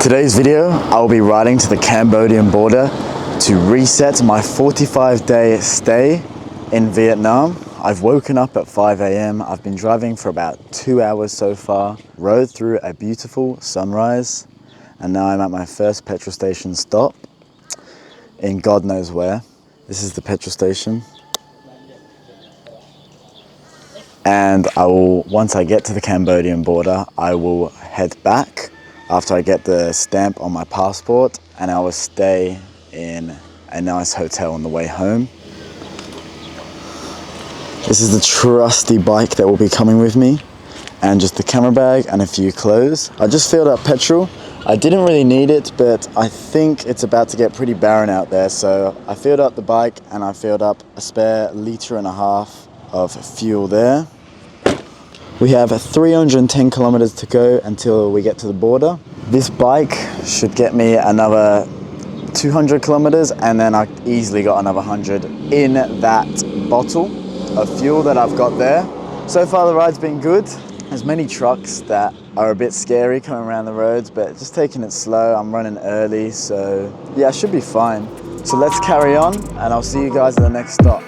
Today's video, I'll be riding to the Cambodian border to reset my 45-day stay in Vietnam. I've woken up at 5 a.m. I've been driving for about 2 hours so far, rode through a beautiful sunrise, and now I'm at my first petrol station stop in God knows where. This is the petrol station. And once I get to the Cambodian border, I will head back after I get the stamp on my passport, and I will stay in a nice hotel on the way home. This is the trusty bike that will be coming with me, and just the camera bag and a few clothes. I just filled up petrol. I didn't really need it, but I think it's about to get pretty barren out there, so I filled up the bike and I filled up a spare 1.5 liters of fuel there. We have 310 kilometers to go until we get to the border. This bike should get me another 200 kilometers, and then I easily got another 100 in that bottle of fuel that I've got there. So far the ride's been good. There's many trucks that are a bit scary coming around the roads, but just taking it slow. I'm running early, so yeah, I should be fine. So let's carry on, and I'll see you guys at the next stop.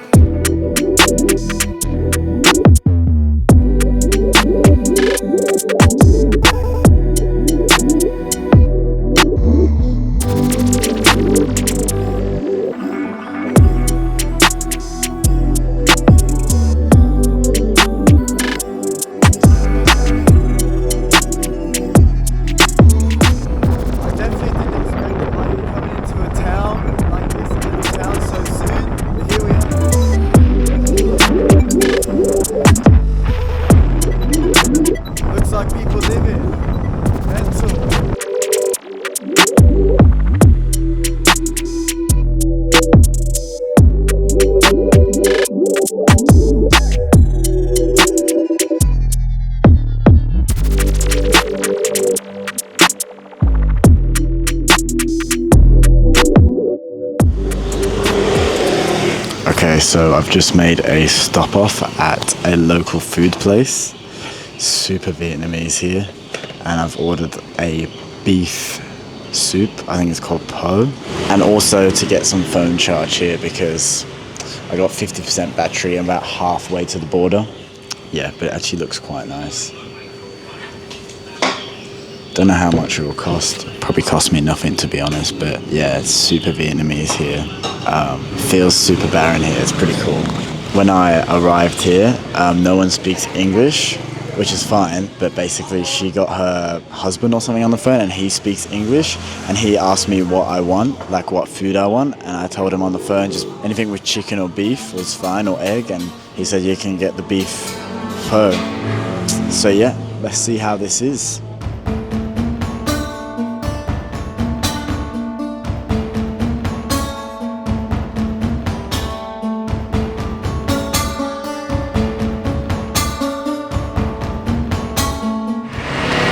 Okay, so I've just made a stop off at a local food place, super Vietnamese here, and I've ordered a beef soup, I think it's called po, and also to get some phone charge here because I got 50% battery. I'm about halfway to the border. Yeah, but it actually looks quite nice. Don't know how much it will cost. Probably cost me nothing, to be honest, but yeah, it's super Vietnamese here. Feels super barren here. It's pretty cool. When I arrived here, no one speaks English, which is fine, but basically she got her husband or something on the phone and he speaks English, and he asked me what I want, like what food I want, and I told him on the phone just anything with chicken or beef was fine, or egg, and he said you can get the beef pho. So yeah, let's see how this is.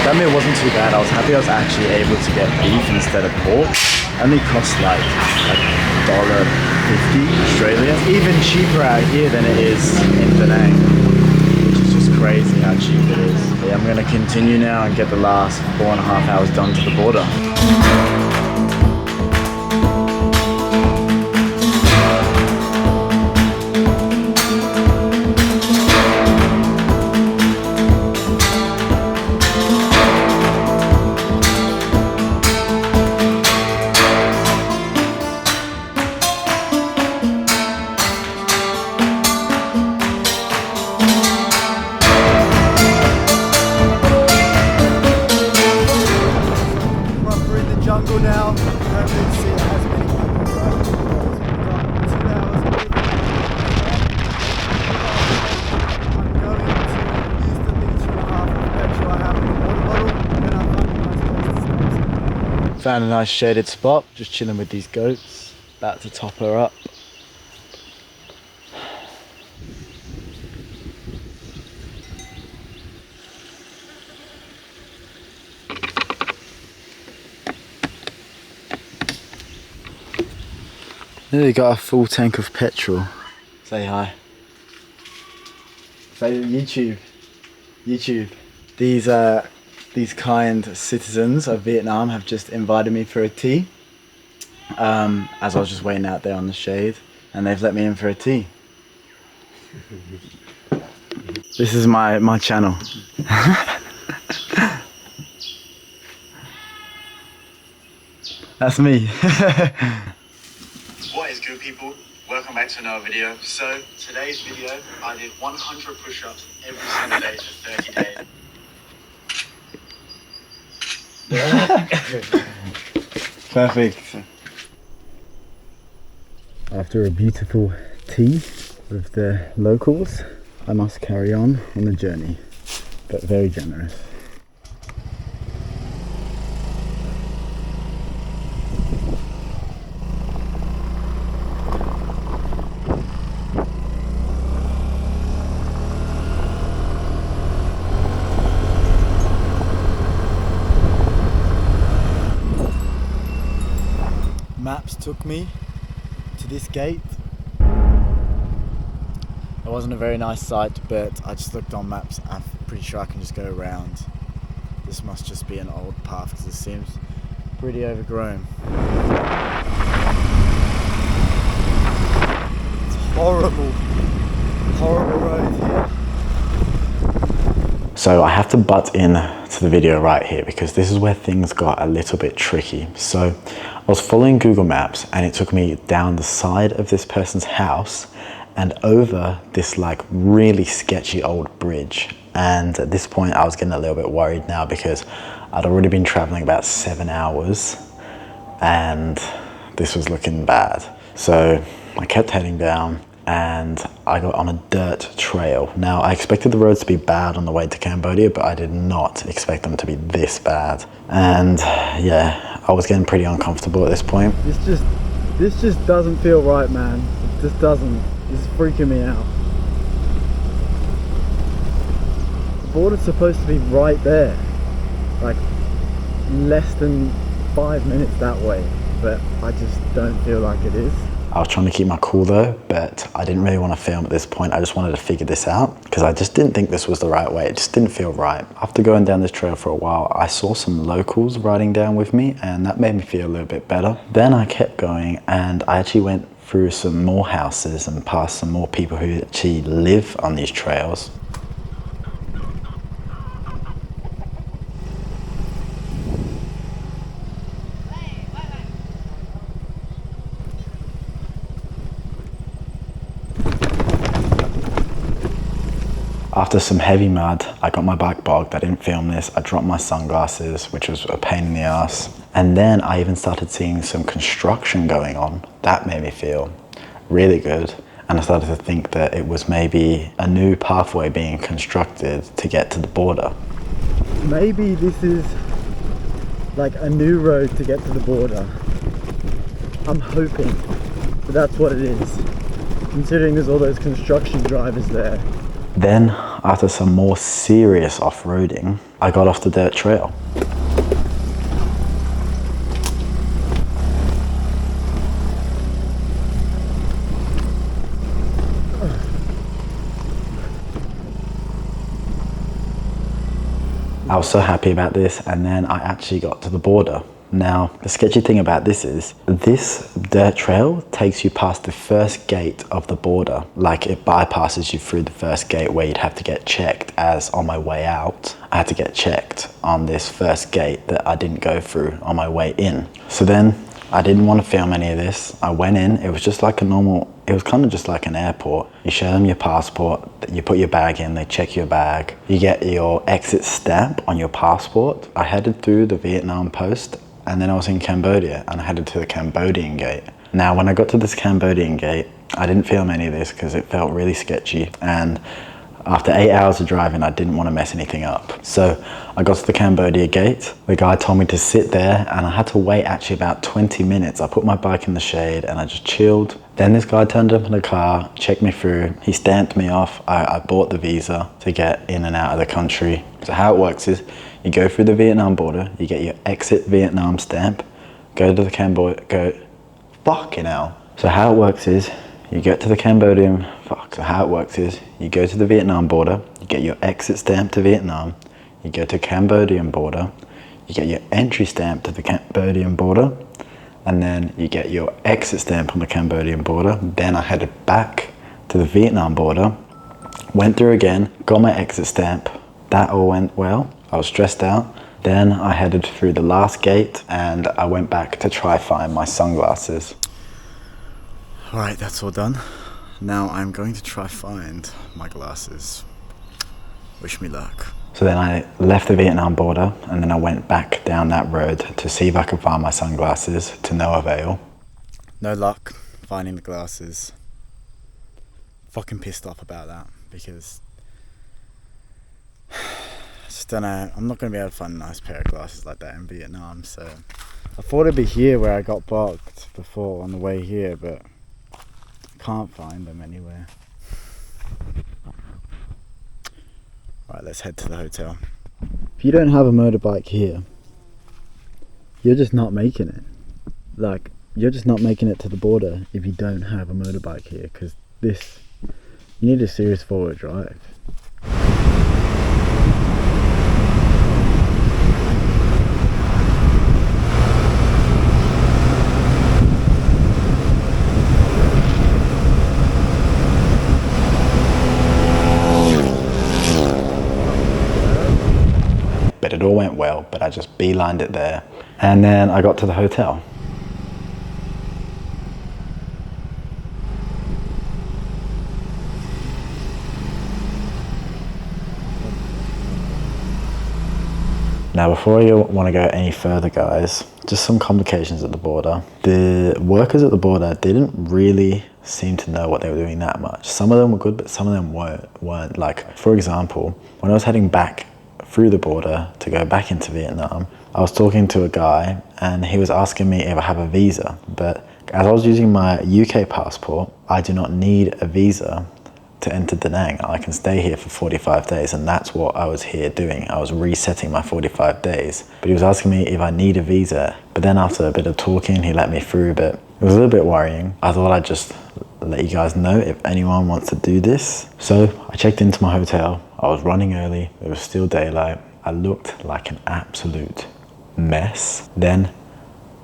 That meal wasn't too bad. I was happy I was actually able to get beef instead of pork. Only cost like $1.50 Australian. Even cheaper out here than it is in Penang, which is just crazy how cheap it is. But yeah, I'm gonna continue now and get the last 4.5 hours done to the border. Now, don't really see as many people driving. We've got 2 hours of I'm going to use the 1.5 liters of petrol I have in the water bottle, and I'll find a nice place to stop. Found a nice shaded spot, just chilling with these goats. About to top her up. Nearly got a full tank of petrol. Say hi. Say YouTube. YouTube. These these kind citizens of Vietnam have just invited me for a tea. As I was just waiting out there on the shade, and they've let me in for a tea. This is my channel. That's me. What is good, people? Welcome back to another video. So today's video, I did 100 push-ups every single day for 30 days. Perfect. After a beautiful tea with the locals, I must carry on the journey, but very generous. Maps took me to this gate. It wasn't a very nice sight, but I just looked on maps. I'm pretty sure I can just go around. This must just be an old path because it seems pretty overgrown. It's horrible road here. So I have to butt in to the video right here because this is where things got a little bit tricky. So I was following Google Maps and it took me down the side of this person's house and over this like really sketchy old bridge. And at this point I was getting a little bit worried now because I'd already been traveling about 7 hours and this was looking bad. So I kept heading down and I got on a dirt trail. Now I expected the roads to be bad on the way to Cambodia, but I did not expect them to be this bad. And yeah, I was getting pretty uncomfortable at this point. This just doesn't feel right, man. It just doesn't. It's freaking me out. The border's supposed to be right there, like less than 5 minutes that way, but I just don't feel like it is. I was trying to keep my cool though, but I didn't really want to film at this point. I just wanted to figure this out because I just didn't think this was the right way. It just didn't feel right. After going down this trail for a while, I saw some locals riding down with me and that made me feel a little bit better. Then I kept going and I actually went through some more houses and past some more people who actually live on these trails. After some heavy mud, I got my bike bogged. I didn't film this. I dropped my sunglasses, which was a pain in the ass. And then I even started seeing some construction going on. That made me feel really good. And I started to think that it was maybe a new pathway being constructed to get to the border. Maybe this is like a new road to get to the border. I'm hoping that that's what it is, considering there's all those construction drivers there. Then, after some more serious off-roading, I got off the dirt trail. I was so happy about this, and then I actually got to the border. Now, the sketchy thing about this is, this dirt trail takes you past the first gate of the border. Like it bypasses you through the first gate where you'd have to get checked, as on my way out, I had to get checked on this first gate that I didn't go through on my way in. So then I didn't want to film any of this. I went in, it was just like a normal, it was kind of just like an airport. You show them your passport, you put your bag in, they check your bag. You get your exit stamp on your passport. I headed through the Vietnam post and then I was in Cambodia and I headed to the Cambodian gate. Now, when I got to this Cambodian gate, I didn't film any of this because it felt really sketchy. And after 8 hours of driving, I didn't want to mess anything up. So I got to the Cambodia gate. The guy told me to sit there and I had to wait actually about 20 minutes. I put my bike in the shade and I just chilled. Then this guy turned up in the car, checked me through. He stamped me off. I bought the visa to get in and out of the country. So how it works is you go through the Vietnam border, you get your exit Vietnam stamp, go to the Cambodia, fucking hell. So how it works is you get to the So how it works is you go to the Vietnam border, you get your exit stamp to Vietnam, you go to Cambodian border, you get your entry stamp to the Cambodian border, and then you get your exit stamp on the Cambodian border. Then I headed back to the Vietnam border, went through again, got my exit stamp. That all went well. I was stressed out. Then I headed through the last gate and I went back to try find my sunglasses. Alright, that's all done. Now I'm going to try find my glasses. Wish me luck. So then I left the Vietnam border and then I went back down that road to see if I could find my sunglasses, to no avail. No luck finding the glasses. Fucking pissed off about that because I just don't know, I'm not going to be able to find a nice pair of glasses like that in Vietnam. So I thought it'd be here where I got bugged before on the way here, but I can't find them anywhere. Right, let's head to the hotel. If you don't have a motorbike here, you're just not making it. Like, you're just not making it to the border if you don't have a motorbike here, because this, you need a serious forward drive. But it all went well, but I just beelined it there. And then I got to the hotel. Now before you want to go any further, guys, just some complications at the border. The workers at the border didn't really seem to know what they were doing that much. Some of them were good, but some of them weren't. Like, for example, when I was heading back through the border to go back into Vietnam, I was talking to a guy and he was asking me if I have a visa, but as I was using my UK passport, I do not need a visa to enter Da Nang. I can stay here for 45 days, and that's what I was here doing. I was resetting my 45 days, but he was asking me if I need a visa. But then after a bit of talking, he let me through, but it was a little bit worrying. I thought I'd just let you guys know if anyone wants to do this. So I checked into my hotel. I was running early. It was still daylight. I looked like an absolute mess. Then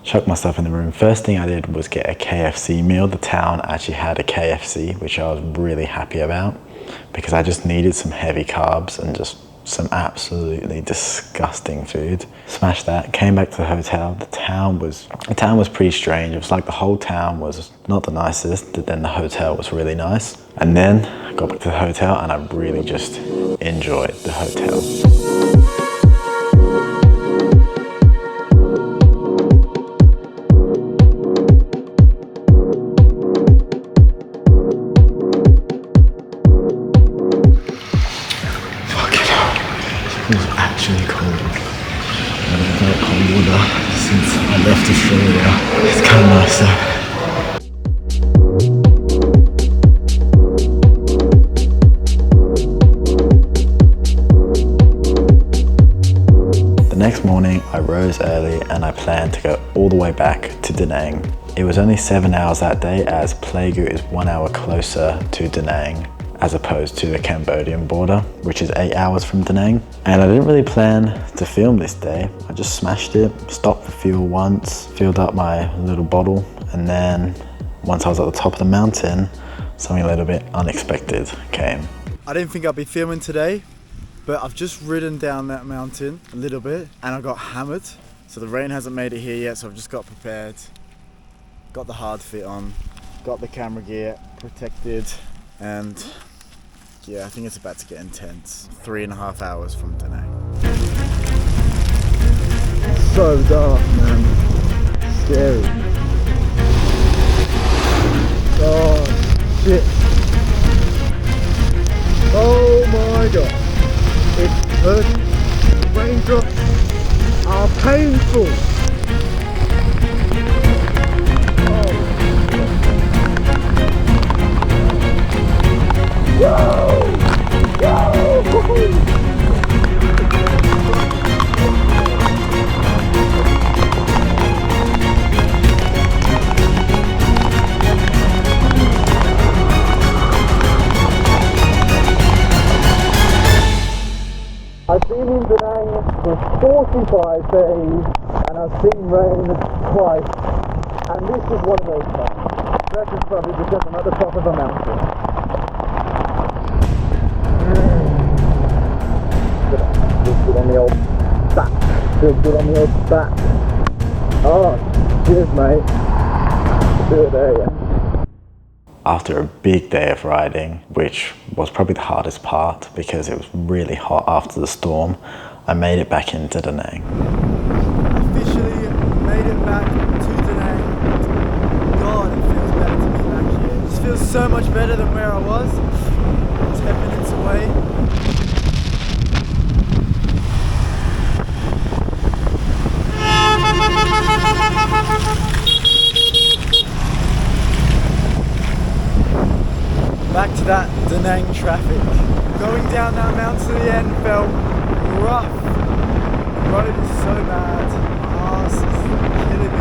chucked myself in the room. First thing I did was get a KFC meal. The town actually had a KFC, which I was really happy about because I just needed some heavy carbs and just some absolutely disgusting food. Smashed that, came back to the hotel. The town was pretty strange. It was like the whole town was not the nicest, but then the hotel was really nice. And then I got back to the hotel and I really just enjoyed the hotel. It was actually cold. I haven't felt cold water since I left Australia. It's kind of nice though. The next morning I rose early and I planned to go all the way back to Da Nang. It was only 7 hours that day, as Pleiku is 1 hour closer to Da Nang as opposed to the Cambodian border, which is 8 hours from Da Nang. And I didn't really plan to film this day. I just smashed it, stopped for fuel once, filled up my little bottle, and then once I was at the top of the mountain, something a little bit unexpected came. I didn't think I'd be filming today, but I've just ridden down that mountain a little bit and I got hammered. So the rain hasn't made it here yet, so I've just got prepared. Got the hard fit on, got the camera gear protected, and yeah, I think it's about to get intense. 3.5 hours from Da Nang. So dark, man. Scary. Oh, shit. Oh my god. It hurts. Raindrops are painful. I've been in Da Nang for 45 days and I've seen rain twice, and this is one of those times. That is probably because I'm at the top of a mountain. Feels good on the old back. Feels good on the old back. Oh, cheers mate. Do it there, yeah. After a big day of riding, which was probably the hardest part because it was really hot after the storm, I made it back into Da Nang. Officially made it back to Da Nang. God, it feels better to be back here. It just feels so much better than where I was. 10 minutes away. Back to that Da Nang traffic. Going down that mountain at the end felt rough. The road is so bad. My ass is killing me.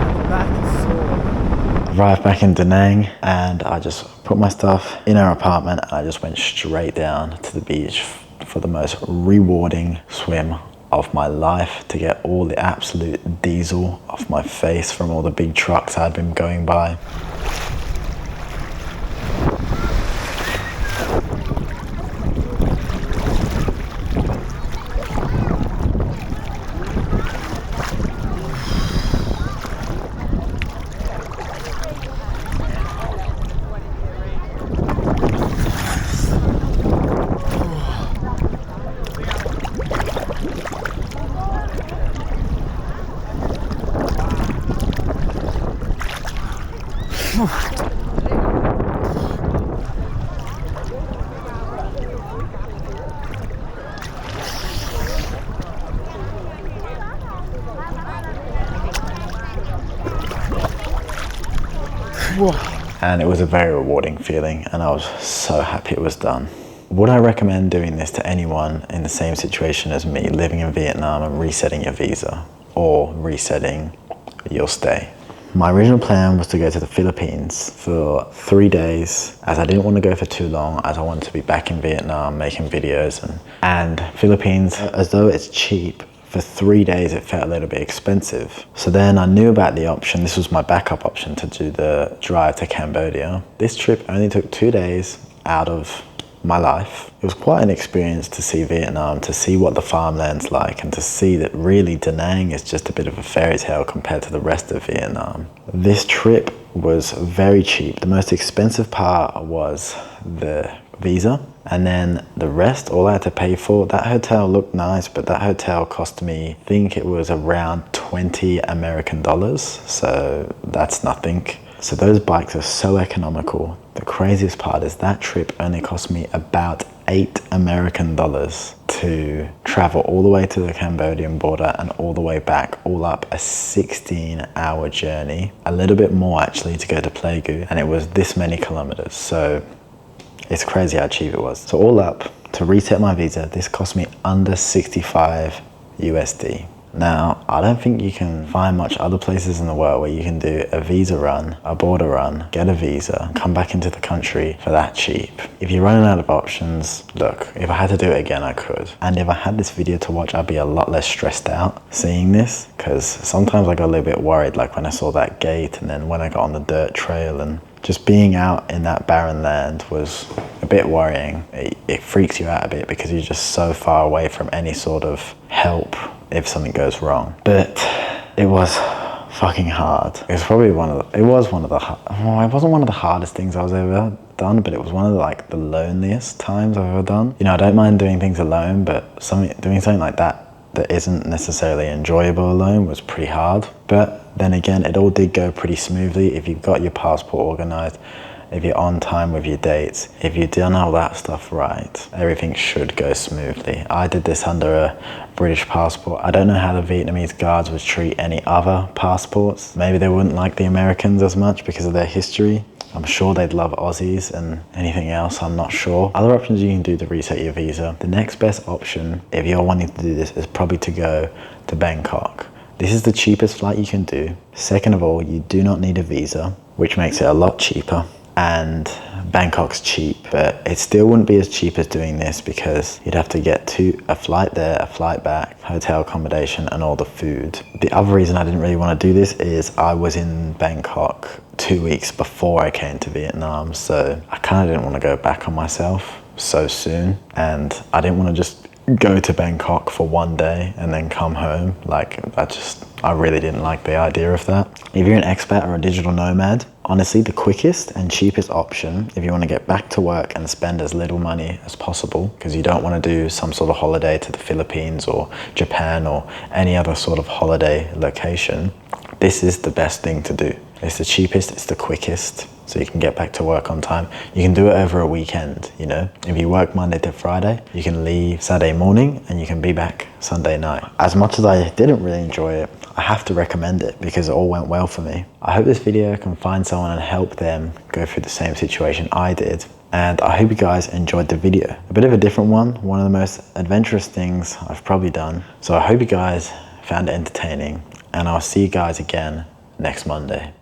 And the back is sore. Arrived back in Da Nang and I just put my stuff in our apartment and I just went straight down to the beach for the most rewarding swim of my life, to get all the absolute diesel off my face from all the big trucks I'd been going by. And it was a very rewarding feeling and I was so happy it was done. Would I recommend doing this to anyone in the same situation as me, living in Vietnam and resetting your visa or resetting your stay? My original plan was to go to the Philippines for 3 days, as I didn't want to go for too long, as I wanted to be back in Vietnam making videos, and Philippines, as though it's cheap, for 3 days it felt a little bit expensive. So then I knew about the option, this was my backup option, to do the drive to Cambodia. This trip only took 2 days out of my life. It was quite an experience to see Vietnam, to see what the farmland's like, and to see that really Da Nang is just a bit of a fairy tale compared to the rest of Vietnam. This trip was very cheap. The most expensive part was the visa, and then the rest, all I had to pay for, that hotel looked nice, but that hotel cost me, I think it was around 20 American dollars, so that's nothing. So those bikes are so economical. The craziest part is that trip only cost me about 8 American dollars to travel all the way to the Cambodian border and all the way back, all up a 16-hour journey. A little bit more actually to go to Pleiku, and it was this many kilometers. So it's crazy how cheap it was. So all up, to reset my visa, this cost me under 65 USD. Now, I don't think you can find much other places in the world where you can do a visa run, a border run, get a visa, come back into the country for that cheap. If you're running out of options, look, if I had to do it again, I could. And if I had this video to watch, I'd be a lot less stressed out seeing this, because sometimes I got a little bit worried, like when I saw that gate and then when I got on the dirt trail, and just being out in that barren land was a bit worrying. It freaks you out a bit because you're just so far away from any sort of help if something goes wrong. But it was fucking hard. It was probably it wasn't one of the hardest things I've ever done, but it was one of the loneliest times I've ever done. You know, I don't mind doing things alone, but doing something like that isn't necessarily enjoyable alone was pretty hard. But then again, it all did go pretty smoothly if you've got your passport organized, if you're on time with your dates, if you've done all that stuff right, everything should go smoothly. I did this under a British passport. I don't know how the Vietnamese guards would treat any other passports. Maybe they wouldn't like the Americans as much because of their history. I'm sure they'd love Aussies and anything else, I'm not sure. Other options you can do to reset your visa. The next best option, if you're wanting to do this, is probably to go to Bangkok. This is the cheapest flight you can do. Second of all, you do not need a visa, which makes it a lot cheaper. And Bangkok's cheap, but it still wouldn't be as cheap as doing this because you'd have to get a flight there, a flight back, hotel accommodation, and all the food. The other reason I didn't really want to do this is I was in Bangkok 2 weeks before I came to Vietnam, so I kind of didn't want to go back on myself so soon, and I didn't want to just go to Bangkok for one day and then come home. Like, I really didn't like the idea of that. If you're an expat or a digital nomad, honestly, the quickest and cheapest option, if you want to get back to work and spend as little money as possible, because you don't want to do some sort of holiday to the Philippines or Japan or any other sort of holiday location, this is the best thing to do. It's the cheapest, it's the quickest, so you can get back to work on time. You can do it over a weekend, you know? If you work Monday to Friday, you can leave Saturday morning and you can be back Sunday night. As much as I didn't really enjoy it, I have to recommend it because it all went well for me. I hope this video can find someone and help them go through the same situation I did. And I hope you guys enjoyed the video. A bit of a different one of the most adventurous things I've probably done. So I hope you guys found it entertaining, and I'll see you guys again next Monday.